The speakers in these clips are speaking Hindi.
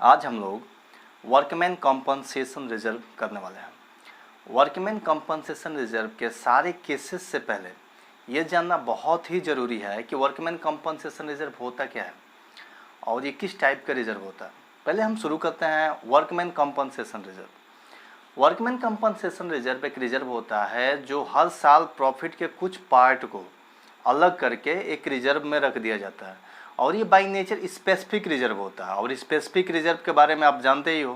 आज हम लोग वर्कमैन कॉम्पनसेशन रिजर्व करने वाले हैं। वर्कमैन कॉम्पनसेशन रिजर्व के सारे केसेस से पहले ये जानना बहुत ही ज़रूरी है कि वर्कमैन कॉम्पनसेशन रिजर्व होता क्या है और ये किस टाइप का रिजर्व होता है। पहले हम शुरू करते हैं workman compensation reserve. Workman compensation reserve एक रिजर्व होता है जो हर साल प्रॉफिट के कुछ पार्ट को अलग करके एक रिजर्व में रख दिया जाता है और ये बाई नेचर स्पेसिफिक रिजर्व होता है। और स्पेसिफिक रिजर्व के बारे में आप जानते ही हो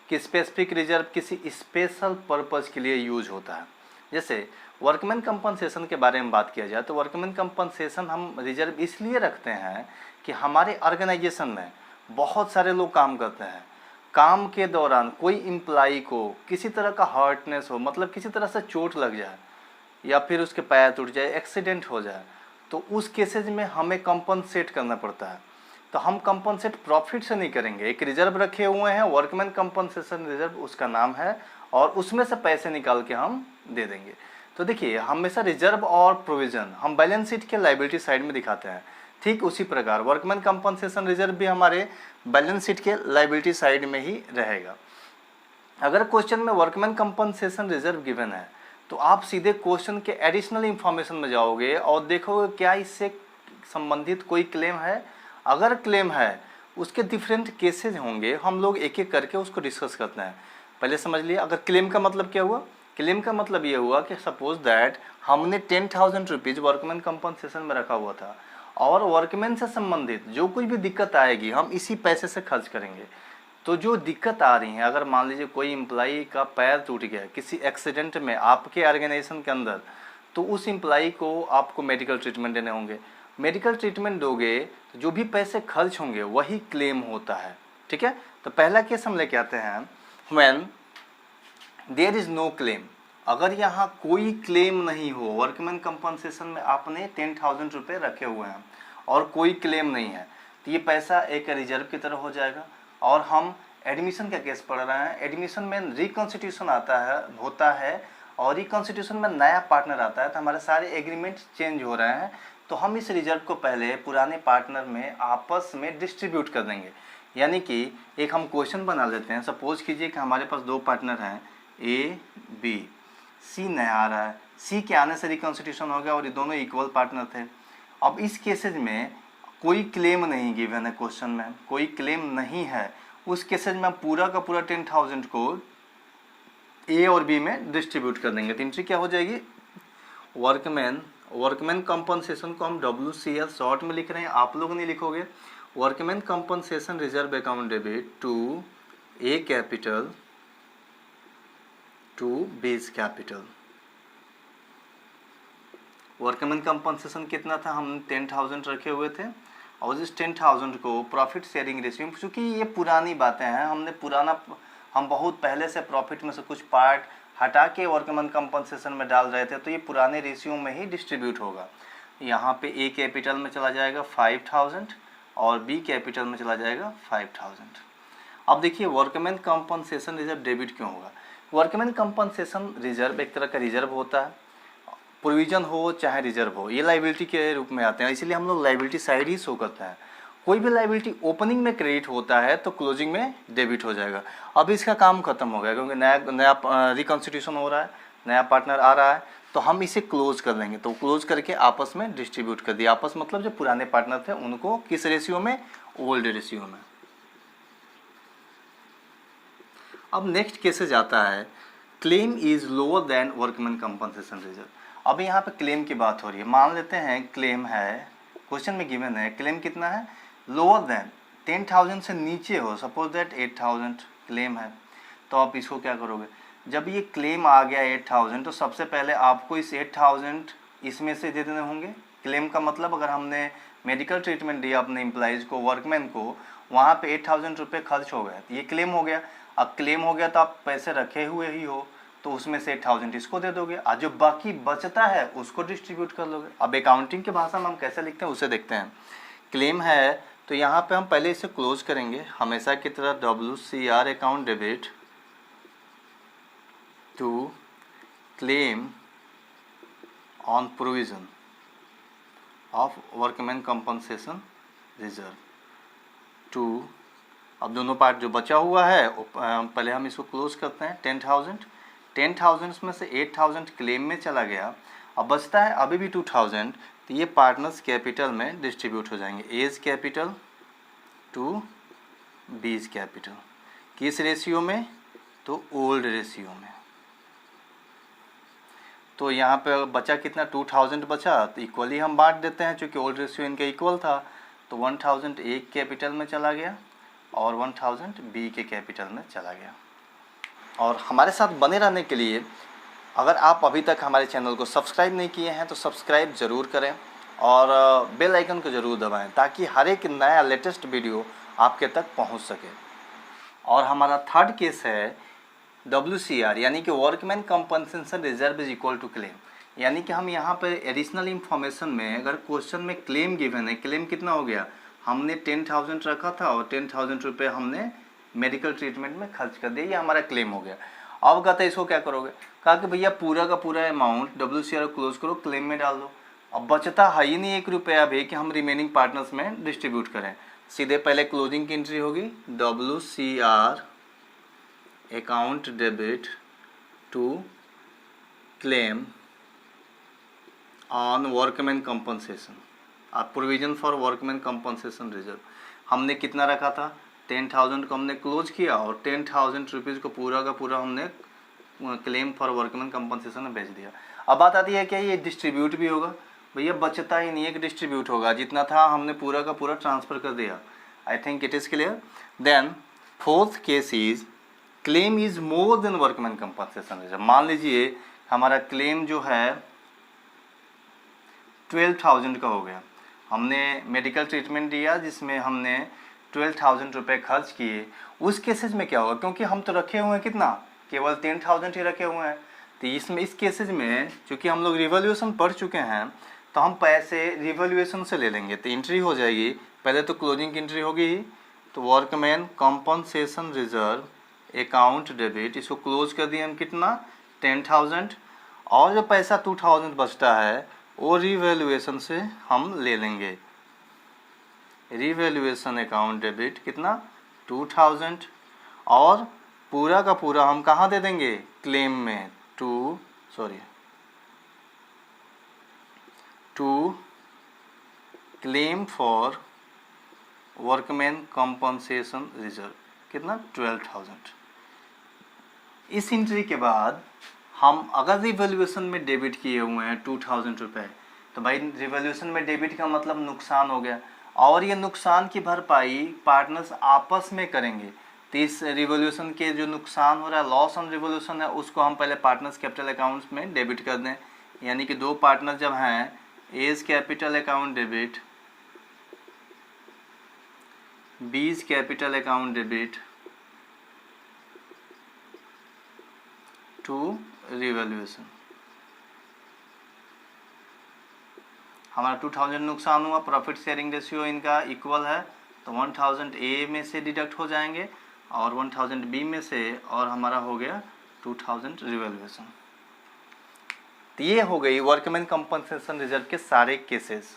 कि स्पेसिफिक रिजर्व किसी स्पेशल पर्पज़ के लिए यूज होता है। जैसे वर्कमैन कंपनसेशन के बारे में बात किया जाए तो वर्कमैन कंपनसेशन हम रिजर्व इसलिए रखते हैं कि हमारे ऑर्गेनाइजेशन में बहुत सारे लोग काम करते हैं। काम के दौरान कोई एम्प्लॉई को किसी तरह का हर्टनेस हो, मतलब किसी तरह से चोट लग जाए या फिर उसके पैर टूट जाए, एक्सीडेंट हो जाए, तो उस केसेज में हमें कंपनसेट करना पड़ता है। तो हम कंपनसेट प्रॉफिट से नहीं करेंगे, एक रिजर्व रखे हुए हैं वर्कमैन कंपनसेशन रिजर्व उसका नाम है, और उसमें से पैसे निकाल के हम दे देंगे। तो देखिए हमेशा रिजर्व और प्रोविज़न हम बैलेंस शीट के लायबिलिटी साइड में दिखाते हैं, ठीक उसी प्रकार वर्कमैन कंपनसेशन रिजर्व भी हमारे बैलेंस शीट के लायबिलिटी साइड में ही रहेगा। अगर क्वेश्चन में वर्कमैन कंपनसेशन रिजर्व गिवन है तो आप सीधे क्वेश्चन के एडिशनल इंफॉर्मेशन में जाओगे और देखोगे क्या इससे संबंधित कोई क्लेम है। अगर क्लेम है उसके डिफरेंट केसेज होंगे, हम लोग एक एक करके उसको डिस्कस करते हैं। पहले समझ लिए अगर क्लेम का मतलब क्या हुआ। क्लेम का मतलब ये हुआ कि सपोज दैट हमने 10,000 रुपीज़ वर्कमैन कंपनसेशन में रखा हुआ था और वर्कमैन से संबंधित जो कुछ भी दिक्कत आएगी हम इसी पैसे से खर्च करेंगे। तो जो दिक्कत आ रही है, अगर मान लीजिए कोई एम्प्लॉई का पैर टूट गया किसी एक्सीडेंट में आपके ऑर्गेनाइजेशन के अंदर, तो उस एम्प्लॉई को आपको मेडिकल ट्रीटमेंट देने होंगे। मेडिकल ट्रीटमेंट दोगे तो जो भी पैसे खर्च होंगे वही क्लेम होता है। ठीक है, तो पहला केस हम लेके आते हैं when there is no claim. अगर यहाँ कोई क्लेम नहीं हो, वर्कमैन कंपनसेशन में आपने 10,000 रुपये रखे हुए हैं और कोई क्लेम नहीं है, तो ये पैसा एक रिजर्व की तरह हो जाएगा। और हम एडमिशन का केस पढ़ रहे हैं, एडमिशन में रिकॉन्स्टिट्यूशन होता है और रिकॉन्स्टिट्यूशन में नया पार्टनर आता है, तो हमारे सारे एग्रीमेंट चेंज हो रहे हैं, तो हम इस रिजर्व को पहले पुराने पार्टनर में आपस में डिस्ट्रीब्यूट कर देंगे। यानी कि एक हम क्वेश्चन बना लेते हैं, सपोज कीजिए कि हमारे पास दो पार्टनर हैं ए बी, सी नया आ रहा है, सी के आने से रिकॉन्स्टिट्यूशन हो गया और ये दोनों इक्वल पार्टनर थे। अब इस केसेज में कोई क्लेम नहीं गिवन है, क्वेश्चन में कोई क्लेम नहीं है, उस केसेज में पूरा का पूरा 10,000 को ए और बी में डिस्ट्रीब्यूट कर देंगे। तो एंट्री क्या हो जाएगी, वर्कमैन कंपनसेशन को हम WCL शॉर्ट में लिख रहे हैं, आप लोग नहीं लिखोगे। Workman compensation reserve account debit to A capital to B's capital. Workman compensation कितना था, हम 10,000 रखे हुए थे और इस 10,000 को प्रॉफिट शेयरिंग रेशियो, क्योंकि ये पुरानी बातें हैं, हम बहुत पहले से प्रॉफिट में से कुछ पार्ट हटा के वर्कमैन कंपनसेशन में डाल रहे थे, तो ये पुराने रेशियो में ही डिस्ट्रीब्यूट होगा। यहाँ पे ए कैपिटल में चला जाएगा 5,000 और बी कैपिटल में चला जाएगा 5,000। अब देखिए वर्कमैन कंपनसेशन रिजर्व डेबिट क्यों होगा। वर्कमैन कंपनसेशन रिजर्व एक तरह का रिजर्व होता है, प्रोविजन हो चाहे रिजर्व हो, ये लाइबिलिटी के रूप में आते हैं, इसलिए हम लोग लाइबिलिटी साइड ही शो करते हैं। कोई भी लाइबिलिटी ओपनिंग में क्रेडिट होता है तो क्लोजिंग में डेबिट हो जाएगा। अब इसका काम खत्म हो गया क्योंकि नया रिकॉन्स्टिट्यूशन हो रहा है, नया पार्टनर आ रहा है, तो हम इसे क्लोज कर देंगे। तो क्लोज करके आपस में डिस्ट्रीब्यूट कर दिया, आपस मतलब जो पुराने पार्टनर थे उनको किस रेशियो में, ओल्ड रेशियो में। अब नेक्स्ट केसेज आता है claim is lower than workman compensation reserve. अब यहाँ पे क्लेम की बात हो रही है, मान लेते हैं क्लेम है, क्वेश्चन में गिवन है क्लेम कितना है, लोअर देन 10,000 से नीचे हो, सपोज दैट 8,000 क्लेम है। तो आप इसको क्या करोगे, जब ये क्लेम आ गया 8,000 तो सबसे पहले आपको इस 8,000 इसमें से दे देने होंगे। क्लेम का मतलब अगर हमने मेडिकल ट्रीटमेंट दिया अपने एम्प्लॉइज़ को, वर्कमैन को, वहाँ पे 8,000 रुपये खर्च हो गए, ये क्लेम हो गया। अब क्लेम हो गया तो आप पैसे रखे हुए ही हो, तो उसमें से 8,000 इसको दे दोगे, आज जो बाकी बचता है उसको डिस्ट्रीब्यूट कर लोगे। अब अकाउंटिंग के भाषा में हम कैसे लिखते हैं उसे देखते हैं। क्लेम है तो यहाँ पे हम पहले इसे क्लोज करेंगे हमेशा की तरह, WCR account debit to claim on provision of workman compensation reserve to, अब दोनों पार्ट जो बचा हुआ है पहले हम इसको क्लोज करते हैं। 10,000 में से 8,000 क्लेम में चला गया, अब बचता है अभी भी 2,000, तो ये पार्टनर्स कैपिटल में डिस्ट्रीब्यूट हो जाएंगे, A's capital to B's capital. किस रेशियो में? तो ओल्ड रेशियो में। तो यहाँ पे बचा कितना? 2,000 बचा, तो इक्वली हम बांट देते हैं चूँकि ओल्ड रेशियो इनका इक्वल था। तो 1,000 ए कैपिटल में चला गया और 1,000 बी के कैपिटल में चला गया। और हमारे साथ बने रहने के लिए अगर आप अभी तक हमारे चैनल को सब्सक्राइब नहीं किए हैं तो सब्सक्राइब ज़रूर करें और बेल आइकन को ज़रूर दबाएं ताकि हर एक नया लेटेस्ट वीडियो आपके तक पहुंच सके। और हमारा थर्ड केस है WCR यानी कि workman compensation reserve is equal to claim. यानी कि हम यहाँ पर एडिशनल इन्फॉर्मेशन में अगर क्वेश्चन में क्लेम गिवन है, क्लेम कितना हो गया? हमने 10,000 रखा था और 10,000 रुपये हमने मेडिकल ट्रीटमेंट में खर्च कर दिया, ये हमारा क्लेम हो गया। अब कहते हैं इसको क्या करोगे? कहा कि भैया पूरा का पूरा अमाउंट WCR क्लोज करो, क्लेम में डाल दो। अब बचता है ही नहीं 1 रुपया भी कि हम रिमेनिंग पार्टनर्स में डिस्ट्रीब्यूट करें। सीधे पहले क्लोजिंग की एंट्री होगी, WCR account debit to claim on workman compensation, provision for workman compensation reserve. हमने कितना रखा था? 10,000 को हमने क्लोज किया और 10,000 रुपीज़ को पूरा का पूरा हमने क्लेम फॉर वर्कमैन कंपनसेशन में भेज दिया। अब बात आती है क्या ये डिस्ट्रीब्यूट भी होगा? भैया बचता ही नहीं है कि डिस्ट्रीब्यूट होगा, जितना था हमने पूरा का पूरा ट्रांसफ़र कर दिया। I think it is clear. Then fourth case is claim is more than workman compensation reserve. मान लीजिए हमारा क्लेम जो है 12,000 का हो गया, हमने मेडिकल ट्रीटमेंट दिया जिसमें हमने 12,000 रुपये खर्च किए। उस केसेज में क्या होगा? क्योंकि हम तो रखे हुए हैं कितना? केवल 10,000 ही रखे हुए हैं। तो इसमें इस केसेज में चूँकि हम लोग रिवैल्यूएशन पढ़ चुके हैं तो हम पैसे रिवैल्यूएशन से ले लेंगे। तो एंट्री हो जाएगी, पहले तो क्लोजिंग की एंट्री होगी ही, तो workman compensation reserve account debit, इसको क्लोज कर दिए हम कितना? 10,000। और जो पैसा 2,000 बचता है वो रिवैल्यूएशन से हम ले लेंगे। रिवैल्यूएशन अकाउंट डेबिट कितना? 2,000। और पूरा का पूरा हम कहाँ दे देंगे? क्लेम में, to claim for workman compensation reserve कितना? 12,000। इस एंट्री के बाद हम अगर रिवैल्यूएशन में डेबिट किए हुए हैं 2,000 रुपये, तो भाई रिवैल्यूएशन में डेबिट का मतलब नुकसान हो गया और ये नुकसान की भरपाई पार्टनर्स आपस में करेंगे। तो इस रिवॉल्यूशन के जो नुकसान हो रहा है, लॉस ऑन रिवॉल्यूशन है, उसको हम पहले पार्टनर्स कैपिटल अकाउंट्स में डेबिट कर दें। यानी कि दो पार्टनर जब हैं, A's capital account debit, B's capital account debit to revaluation. हमारा 2,000 नुकसान हुआ, प्रॉफिट शेयरिंग रेशियो इनका इक्वल है, तो 1,000 ए में से डिडक्ट हो जाएंगे और 1,000 बी में से, और हमारा हो गया 2,000 रिवैल्यूएशन। तो ये हो गई वर्कमैन कंपनसेशन रिजर्व के सारे केसेस।